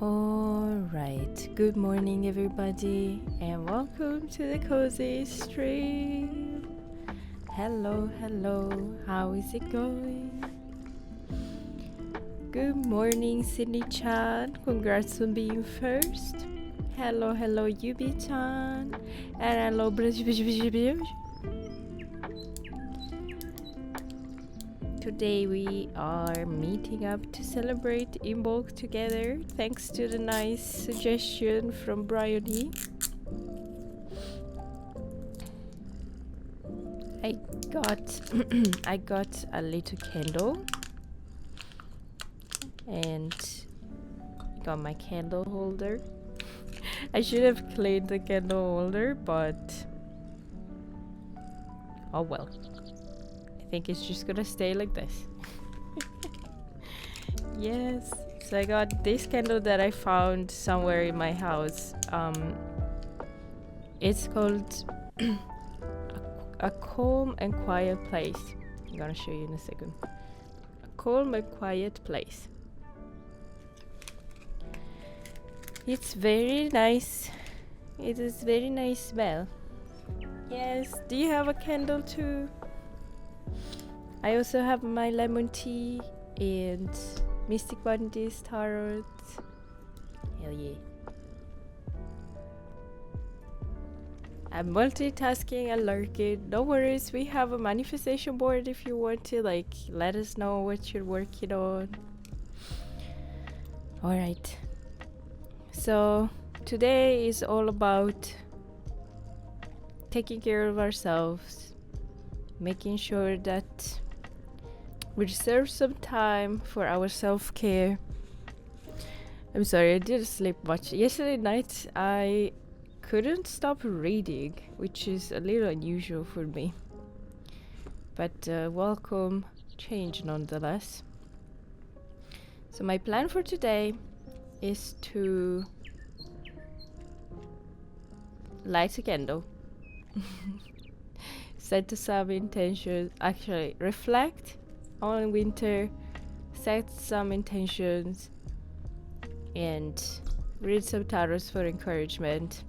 Alright, good morning everybody and welcome to the cozy stream. Hello, how is it going? Good morning Sydney-chan, congrats on being first. Hello, Yubi-chan. And hello, today we are meeting up to celebrate imbolc together thanks to the nice suggestion from Bryony. I got I got a little candle and got my candle holder. I should have cleaned the candle holder, but oh well. I think it's just gonna stay like this. Yes, so I got this candle that I found somewhere in my house. It's called a calm and quiet place. I'm gonna show you in a second. A calm and quiet place. It's very nice. It is very nice smell. Yes, do you have a candle too? I also have my lemon tea and Mystic Bundy's tarot. Hell yeah. I'm multitasking and lurking. No worries, we have a manifestation board if you want to let us know what you're working on. Alright. So today is all about taking care of ourselves, making sure that we reserve some time for our self-care. I'm sorry, I didn't sleep much. Yesterday night I couldn't stop reading, which is a little unusual for me. But welcome change nonetheless. So my plan for today is to light a candle, set some intentions, actually reflect on winter, set some intentions, and read some tarots for encouragement.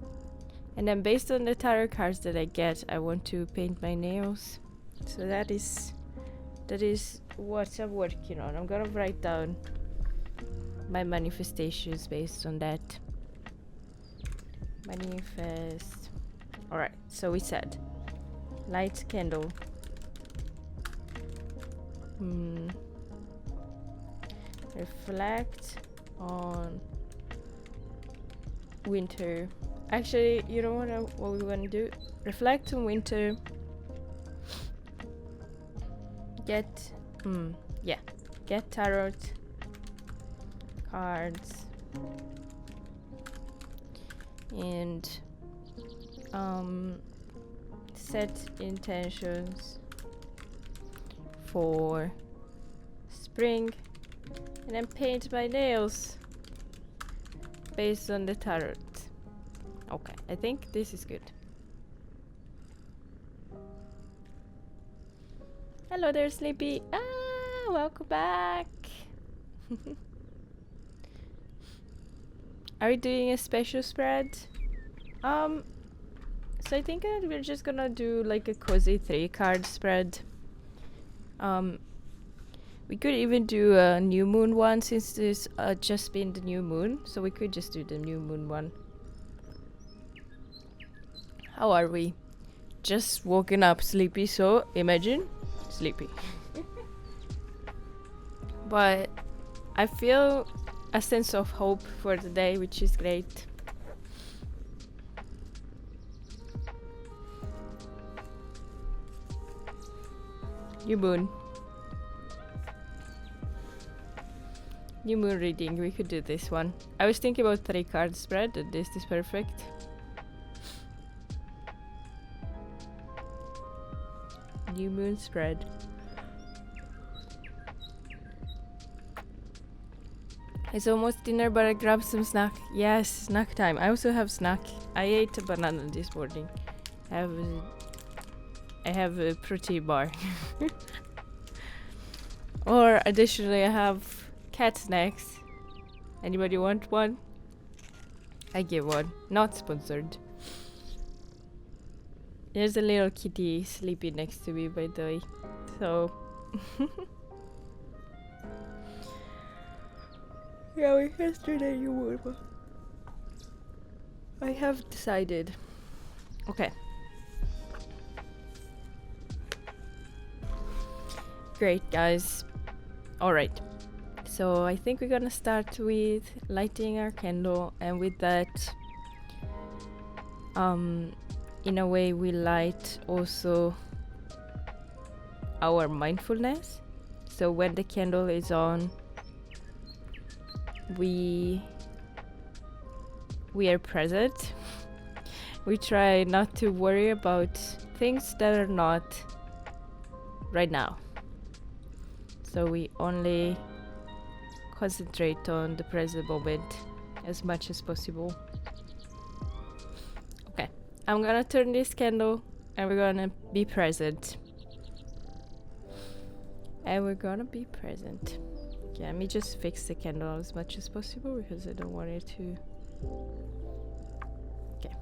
And then based on the tarot cards that I get, I want to paint my nails. So that is what I'm working on. I'm gonna write down my manifestations based on that. Manifest. Alright, so we said light candle. Reflect on winter. Actually, you know what we want to do? Reflect on winter. Get tarot cards and set intentions for spring, and then paint my nails based on the tarot. Okay, I think this is good. Hello there, Sleepy. Welcome back. Are we doing a special spread? So I think we're just gonna do like a cozy 3-card spread. We could even do a new moon one since this just been the new moon, so we could just do the new moon one. How are we? Just woken up sleepy, so imagine sleepy. But I feel a sense of hope for the day, which is great. New moon. New moon reading, we could do this one. I was thinking about 3-card spread, and this is perfect. New moon spread. It's almost dinner, but I grabbed some snack. Yes, snack time. I also have snack. I ate a banana this morning. I have a protein bar. Or additionally, I have cat snacks. Anybody want one? I give one. Not sponsored. There's a little kitty sleeping next to me, by the way. So... yeah, we yesterday you would. I have decided. Okay. Great, guys. Alright. So I think we're gonna start with lighting our candle, and with that, in a way we light also our mindfulness. So when the candle is on, we are present. We try not to worry about things that are not right now. So we only concentrate on the present moment as much as possible. Okay, I'm gonna turn this candle and we're gonna be present. And we're gonna be present. Okay, let me just fix the candle as much as possible because I don't want it to... Okay.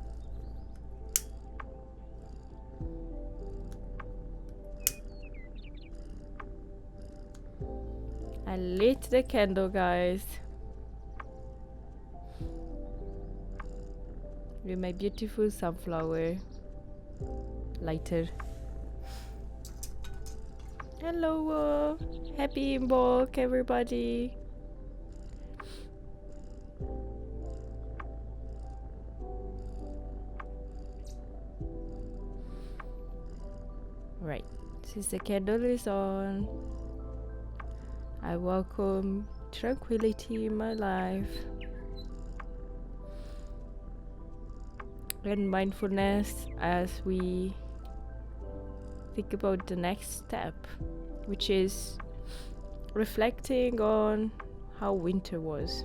I lit the candle, guys. With my beautiful sunflower lighter. Hello, happy imbolc, everybody. Right, since the candle is on, I welcome tranquility in my life and mindfulness as we think about the next step, which is reflecting on how winter was.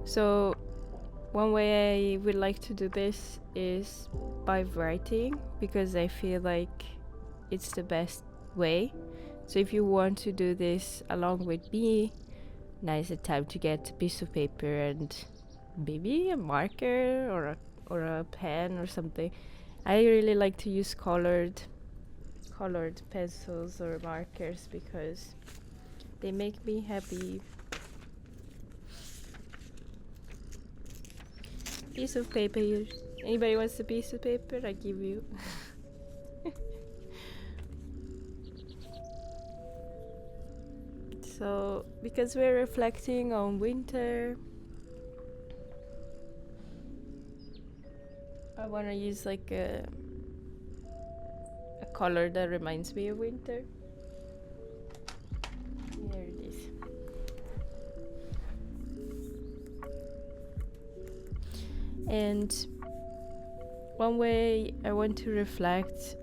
So one way I would like to do this is by writing, because I feel like it's the best way. So if you want to do this along with me, now is the time to get a piece of paper and maybe a marker or a pen or something. I really like to use colored pencils or markers because they make me happy. Piece of paper. Anybody wants a piece of paper? I give you. So, because we're reflecting on winter, I want to use like a color that reminds me of winter. Here it is. And one way I want to reflect,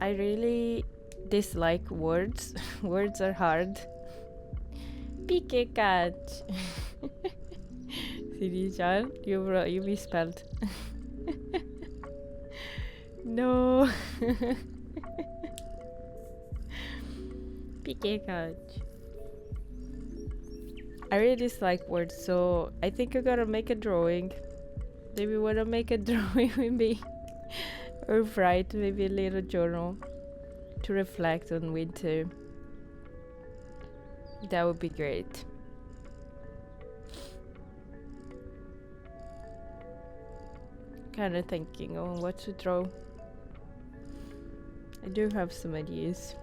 I really dislike words. Words are hard. Pique cat. Sinijan, you misspelled. No. Pique cat. I really dislike words, so I think I'm gonna make a drawing. Maybe wanna make a drawing with me. Or write maybe a little journal to reflect on winter. That would be great. Kinda thinking on what to draw. I do have some ideas.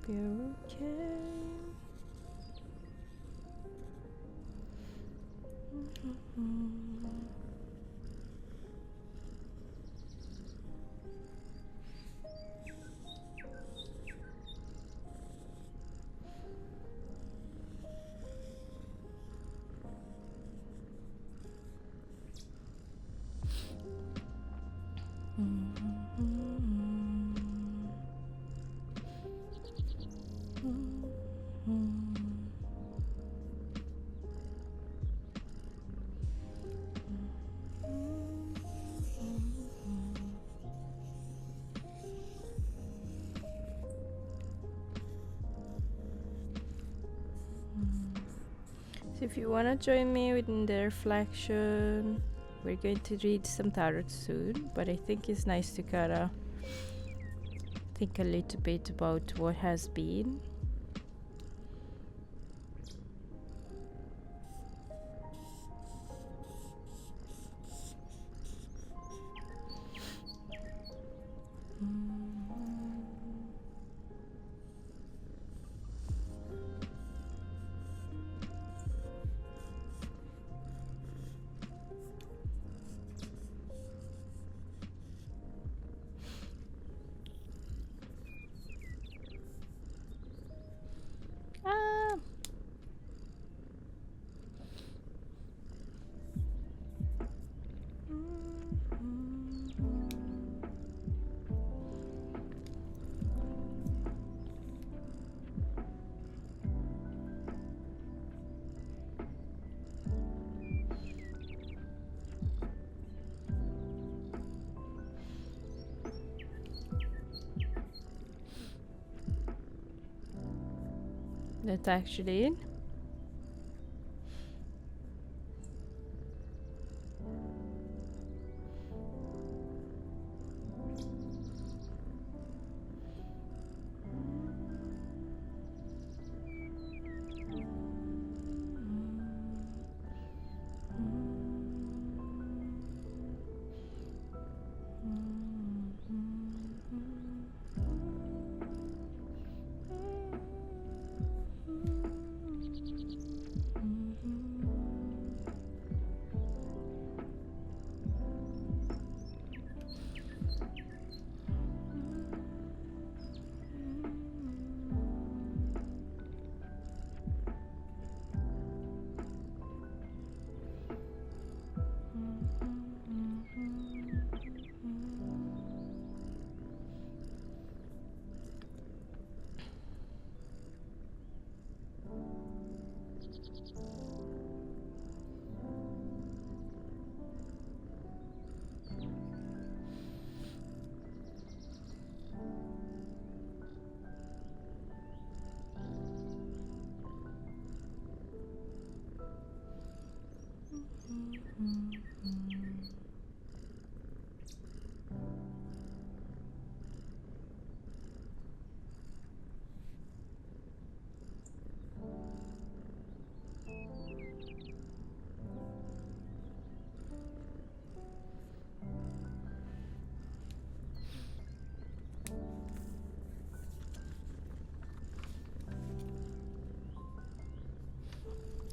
Be okay. So if you want to join me within the reflection, we're going to read some tarot soon, but I think it's nice to kind of think a little bit about what has been. Ah. That's actually it.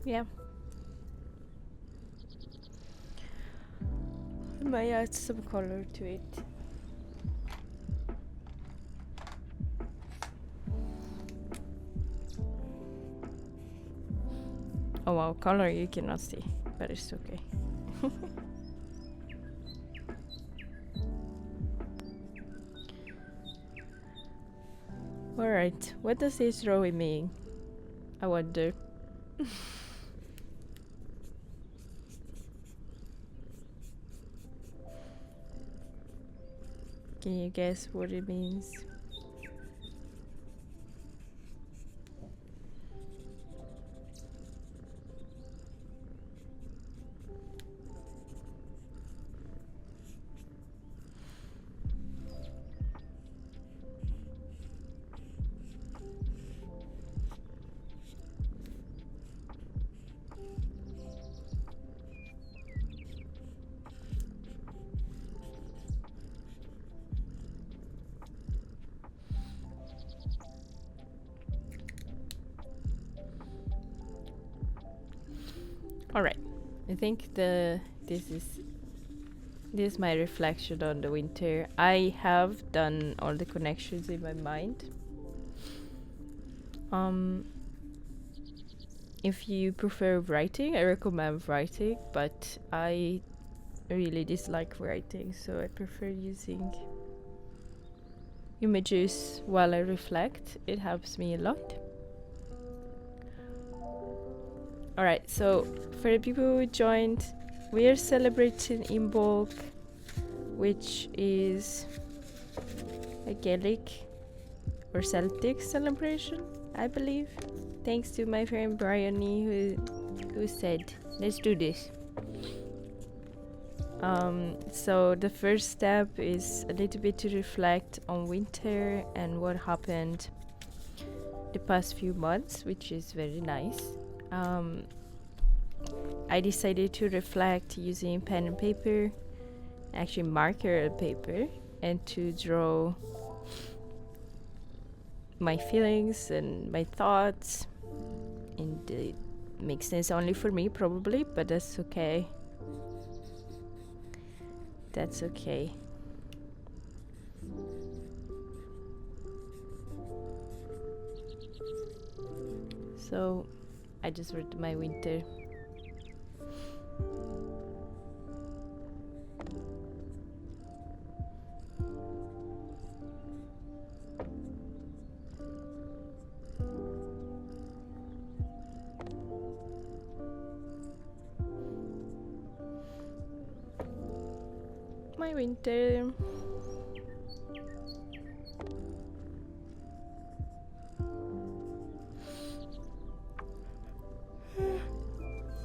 Yeah. I might add some color to it. Oh wow, color you cannot see, but it's okay. Alright, what does this drawing mean? I wonder. Can you guess what it means? Alright, I think this is my reflection on the winter. I have done all the connections in my mind. If you prefer writing, I recommend writing, but I really dislike writing, so I prefer using images while I reflect. It helps me a lot. Alright, so for the people who joined, we are celebrating imbolc, which is a Gaelic or Celtic celebration, I believe. Thanks to my friend Bryony who said, let's do this. So the first step is a little bit to reflect on winter and what happened the past few months, which is very nice. I decided to reflect using pen and paper, actually marker and paper, and to draw my feelings and my thoughts. And it makes sense only for me probably, but that's okay. That's okay. So I just wrote my winter. My winter.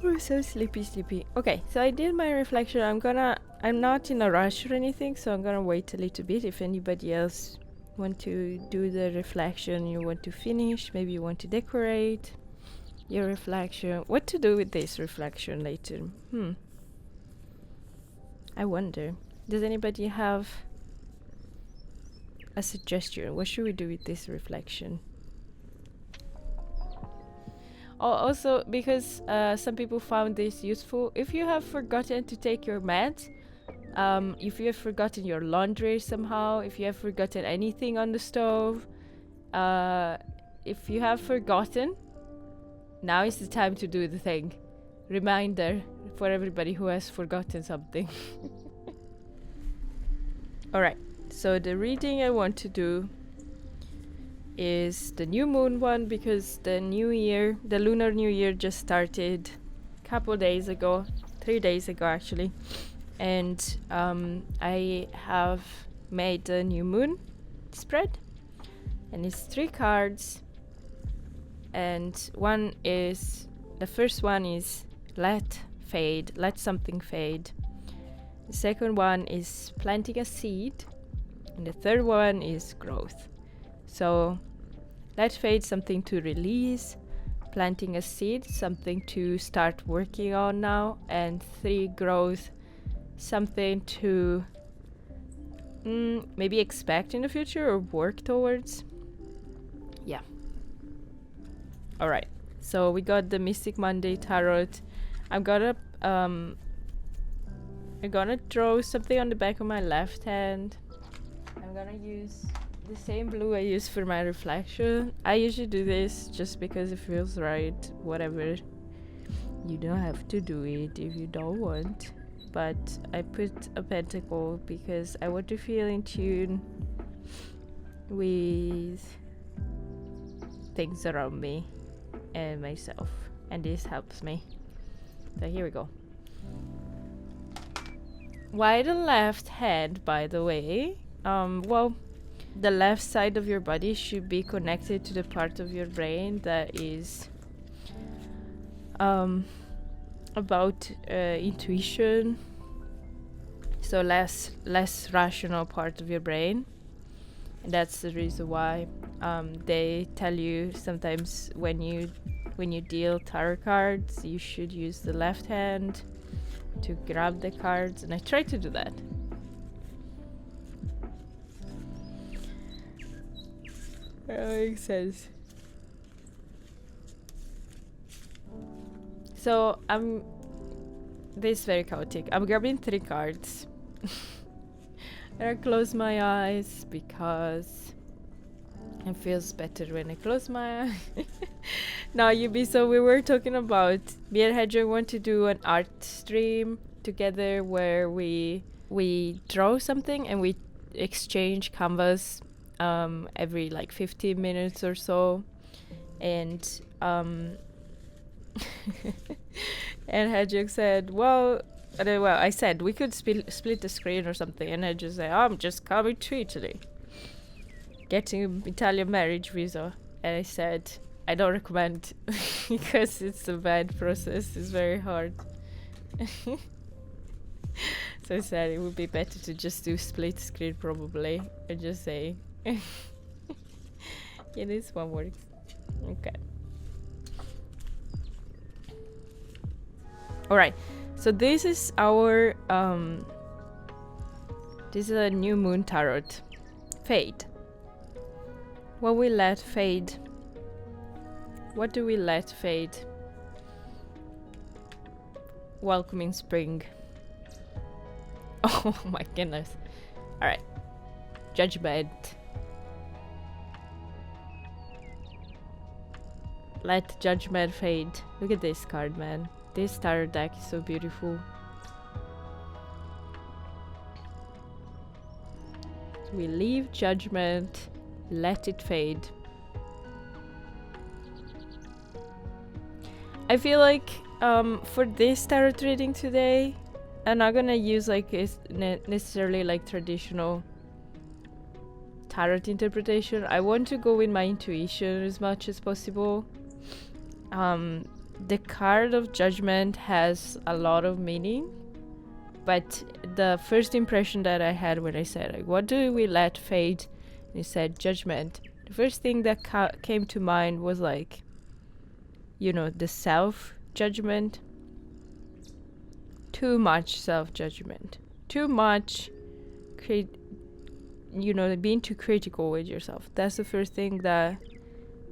Oh, so sleepy. Okay, so I did my reflection. I'm not in a rush or anything, so I'm gonna wait a little bit. If anybody else want to do the reflection, you want to finish, maybe you want to decorate your reflection. What to do with this reflection later? I wonder. Does anybody have a suggestion? What should we do with this reflection? Oh, also, because some people found this useful, if you have forgotten to take your meds, if you have forgotten your laundry somehow, if you have forgotten anything on the stove, if you have forgotten, now is the time to do the thing. Reminder for everybody who has forgotten something. Alright, so the reading I want to do is the new moon one, because the new year, the lunar new year, just started a couple days ago, 3 days ago actually, and I have made a new moon spread, and it's 3 cards, and the first one is let something fade. The second one is planting a seed, and the third one is growth. So let fade, something to release, planting a seed, something to start working on now, and 3, growth, something to maybe expect in the future or work towards. Yeah. Alright, so we got the Mystic Monday Tarot. I'm gonna draw something on the back of my left hand. I'm gonna use the same blue I use for my reflection. I usually do this just because it feels right. Whatever. You don't have to do it if you don't want. But I put a pentacle because I want to feel in tune with things around me and myself. And this helps me. So here we go. Why the left hand, by the way? Well, the left side of your body should be connected to the part of your brain that is about intuition, so less rational part of your brain. And that's the reason why they tell you sometimes when you deal tarot cards, you should use the left hand to grab the cards, and I try to do that. That makes sense. So this is very chaotic. I'm grabbing 3 cards. And I close my eyes because it feels better when I close my eyes. Now, Yubi, so we were talking about, me and Hedgehog want to do an art stream together where we draw something and we exchange canvas every like 15 minutes or so. And and Hedgehog said, well, I said we could split the screen or something, and Hedgehog said, I'm just coming to Italy, getting an Italian marriage visa. And I said, I don't recommend because it's a bad process. It's very hard. So I said it would be better to just do split screen probably, and just say, yeah, this one works. Okay. All right. So this is our this is a new moon tarot. Fade. What we let fade. What do we let fade? Welcoming spring. Oh my goodness. All right. Judgment. Let judgment fade. Look at this card, man. This tarot deck is so beautiful. So we leave judgment, let it fade. I feel like for this tarot reading today, I'm not gonna use like necessarily like traditional tarot interpretation. I want to go with my intuition as much as possible. The card of judgment has a lot of meaning, but the first impression that I had when I said, like, what do we let fade? And you said judgment. The first thing that came to mind was like, you know, the self-judgment. Too much self-judgment. Too much, you know, being too critical with yourself. That's the first thing that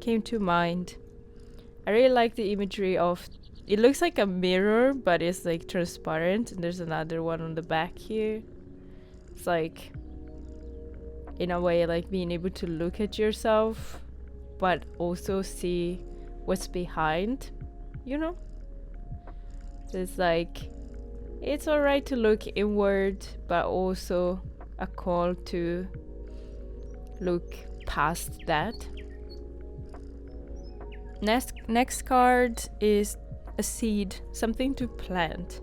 came to mind. I really like the imagery of, it looks like a mirror, but it's like transparent, and there's another one on the back here. It's like, in a way, like being able to look at yourself, but also see what's behind, you know? So it's like, it's alright to look inward, but also a call to look past that. Next card is a seed, something to plant,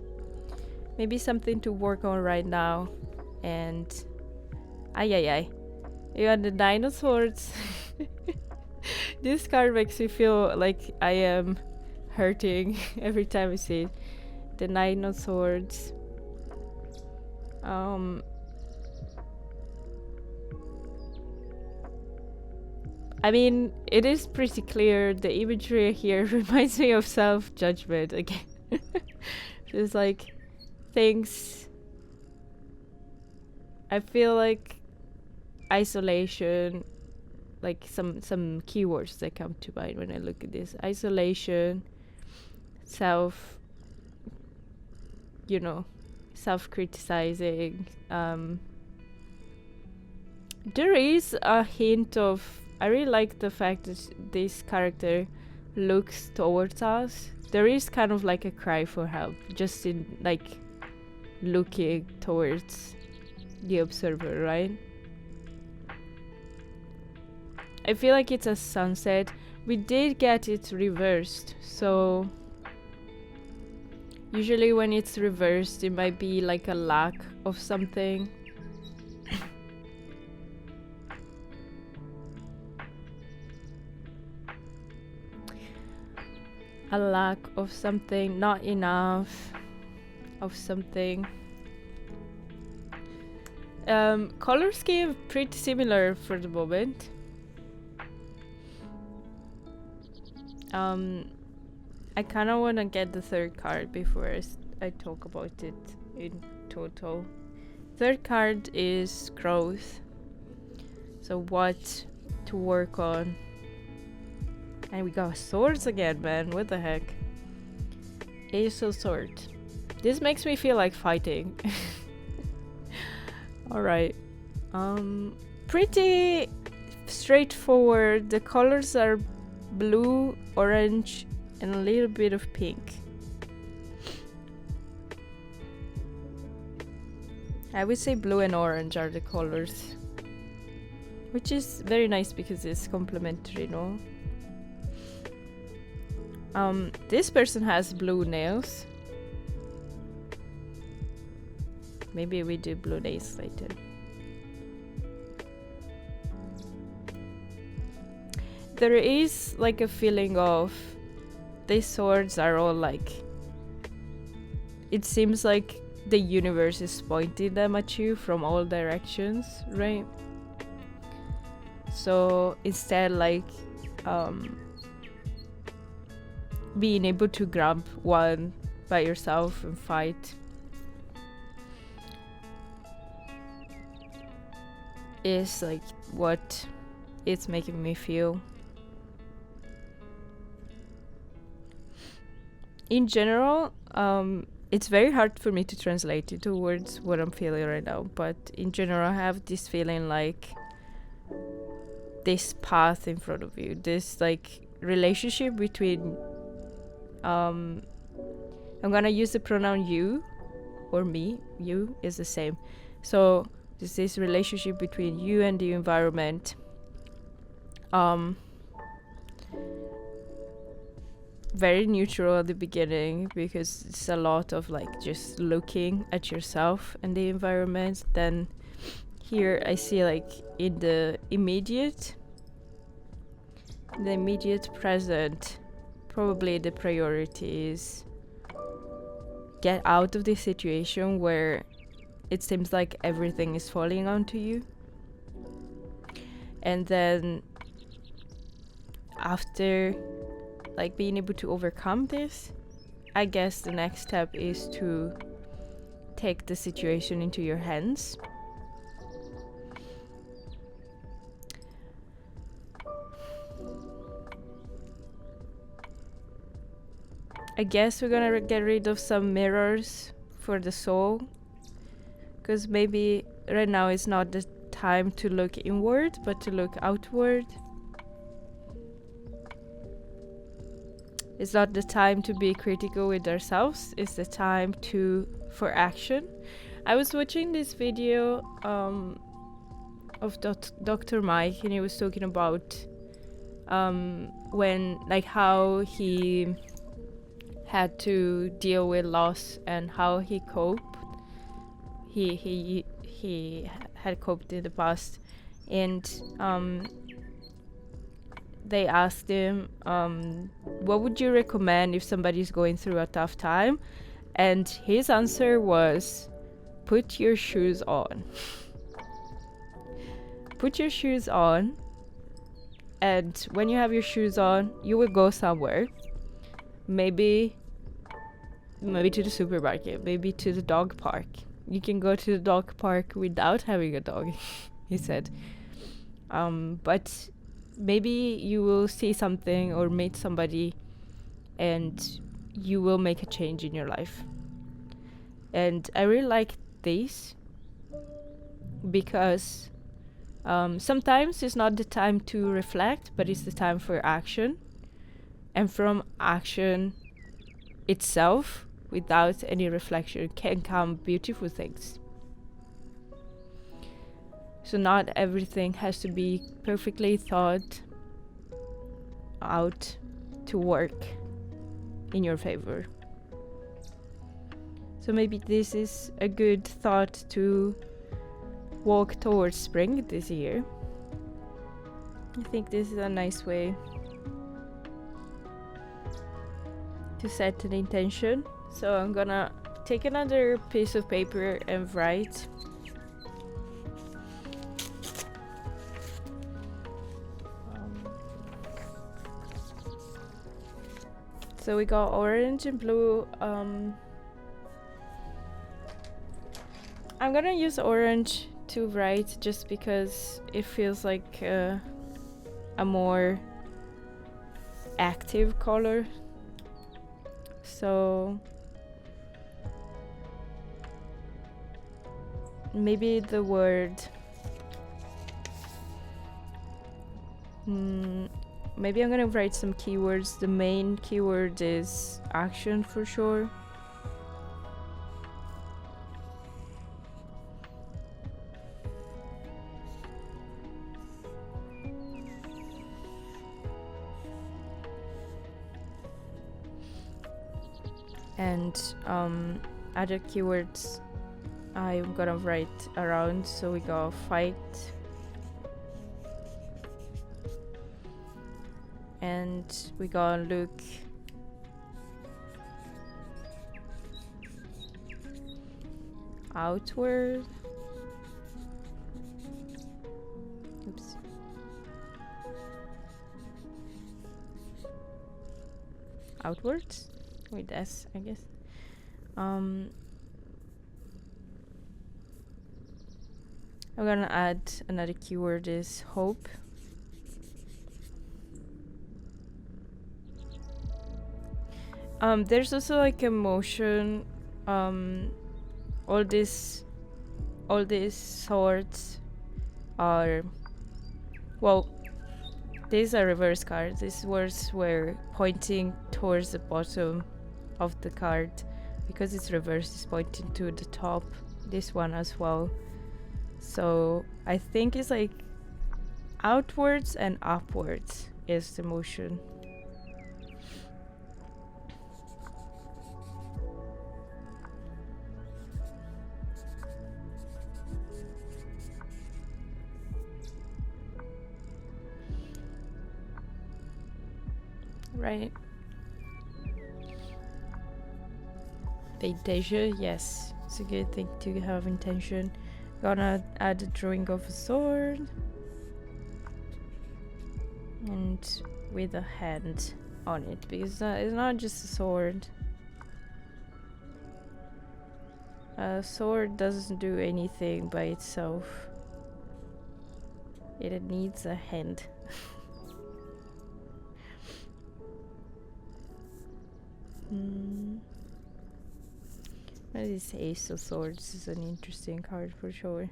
maybe something to work on right now. And you got the Nine of Swords. This card makes me feel like I am hurting every time I see it. The Nine of Swords. I mean, it is pretty clear. The imagery here reminds me of self-judgment again. It's like things. I feel like isolation, like some keywords that come to mind when I look at this. Isolation, self, you know, self-criticizing. There is a hint of, I really like the fact that this character looks towards us. There is kind of like a cry for help, just in like looking towards the observer, right? I feel like it's a sunset. We did get it reversed, so usually when it's reversed, it might be like a lack of something. A lack of something, not enough of something. Color scheme pretty similar for the moment. I kind of want to get the third card before I talk about it in total. Third card is growth. So what to work on. And we got swords again, man. What the heck? Ace of Swords. This makes me feel like fighting. Alright. Pretty straightforward. The colors are blue, orange, and a little bit of pink. I would say blue and orange are the colors, which is very nice because it's complementary, no? This person has blue nails. Maybe we do blue nails later. There is like a feeling of these swords are all like, it seems like the universe is pointing them at you from all directions, right? So instead, like being able to grab one by yourself and fight is like what it's making me feel. In general, it's very hard for me to translate into words what I'm feeling right now, but in general I have this feeling like this path in front of you, this like relationship between I'm gonna use the pronoun you or me. You is the same. So there's this relationship between you and the environment. Very neutral at the beginning because it's a lot of like just looking at yourself and the environment. Then here I see like in the immediate present, probably the priority is get out of this situation where it seems like everything is falling onto you. And then after like being able to overcome this, I guess the next step is to take the situation into your hands. I guess we're gonna get rid of some mirrors for the soul, because maybe right now is not the time to look inward but to look outward. It's not the time to be critical with ourselves, it's the time for action. I was watching this video of Dr. Mike, and he was talking about when like how he had to deal with loss and how he coped. He had coped in the past, and they asked him, what would you recommend if somebody's going through a tough time? And his answer was, put your shoes on. Put your shoes on, and when you have your shoes on, you will go somewhere. Maybe to the supermarket, maybe to the dog park. You can go to the dog park without having a dog, he said. But maybe you will see something or meet somebody and you will make a change in your life. And I really like this because sometimes it's not the time to reflect, but it's the time for action. And from action itself, without any reflection, can come beautiful things. So not everything has to be perfectly thought out to work in your favor. So maybe this is a good thought to walk towards spring this year. I think this is a nice way to set an intention. So I'm gonna take another piece of paper and write. So we got orange and blue. I'm gonna use orange to write just because it feels like a more active color. So maybe the word. Maybe I'm gonna write some keywords. The main keyword is action for sure. And other keywords I'm gonna write around. So we got fight, and we gotta look, outward. Oops. Outwards with S, I guess. I'm gonna add another keyword is hope. There's also like emotion. All these swords are, well, these are reverse cards. These words were pointing towards the bottom of the card. Because it's reversed, it's pointing to the top. This one as well. So I think it's like outwards and upwards is the motion. Right. The intention, yes, it's a good thing to have intention. Gonna add a drawing of a sword and with a hand on it, because it's not just a sword. A sword doesn't do anything by itself. It needs a hand. This Ace of Swords is an interesting card for sure.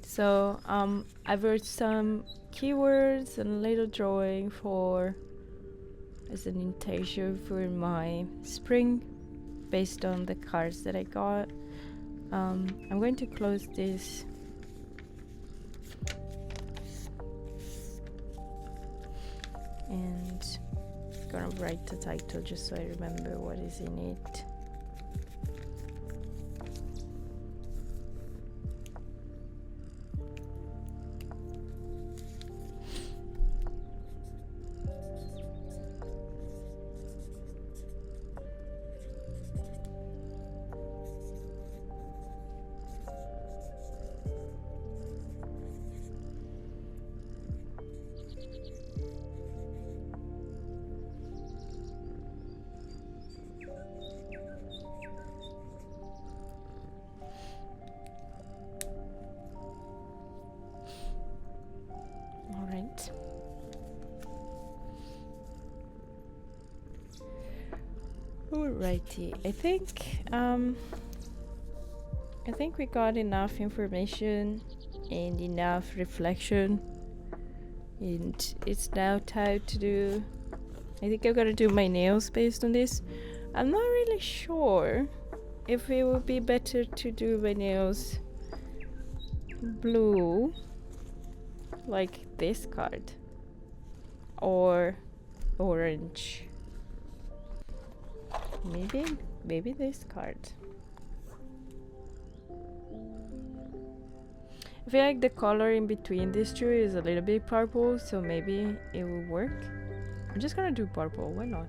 So I wrote some keywords and a little drawing for as an intention for my spring based on the cards that I got. I'm going to close this. And gonna write the title just so I remember what is in it. Alrighty, I think we got enough information and enough reflection, and it's now time to do. I think I'm gonna do my nails based on this. I'm not really sure if it would be better to do my nails blue, like this card, or orange. Maybe this card. I feel like the color in between these two is a little bit purple, so maybe it will work. I'm just gonna do purple, why not?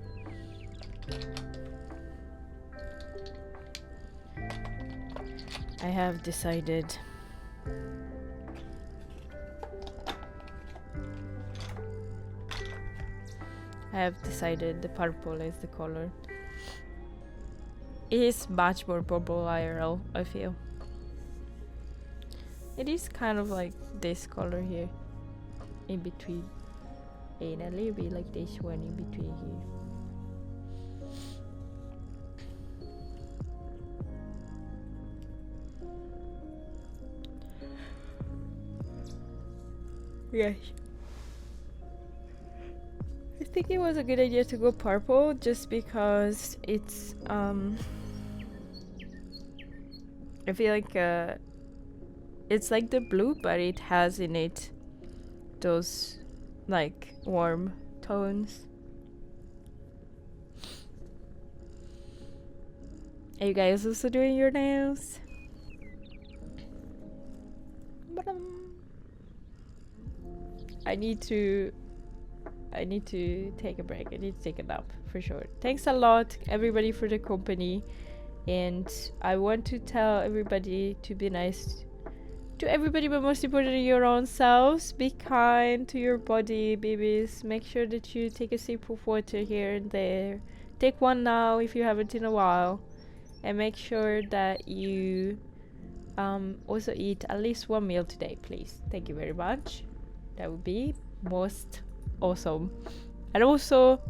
I have decided. The purple is the color. It is much more purple IRL, I feel. It is kind of like this color here, in between, and a little bit like this one in between here. Yes. I think it was a good idea to go purple just because it's I feel like it's like the blue, but it has in it those like warm tones. Are you guys also doing your nails? I need to take a break. I need to take a nap for sure. Thanks a lot everybody for the company, and I want to tell everybody to be nice to everybody, but most importantly your own selves. Be kind to your body, babies. Make sure that you take a sip of water here and there. Take one now if you haven't in a while, and make sure that you also eat at least one meal today, please. Thank you very much. That would be most awesome. And also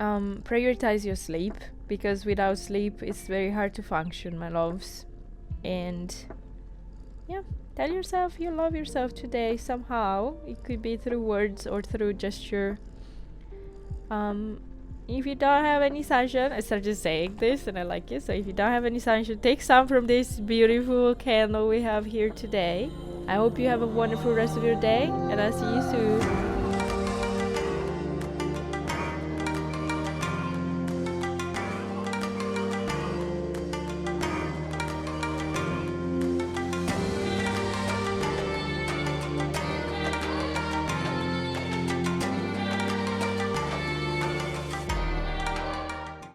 prioritize your sleep, because without sleep it's very hard to function, my loves. And yeah, tell yourself you love yourself today somehow. It could be through words or through gesture. If you don't have any sunshine, I started saying this and I like it, so if you don't have any sunshine, take some from this beautiful candle we have here today. I hope you have a wonderful rest of your day, and I'll see you soon.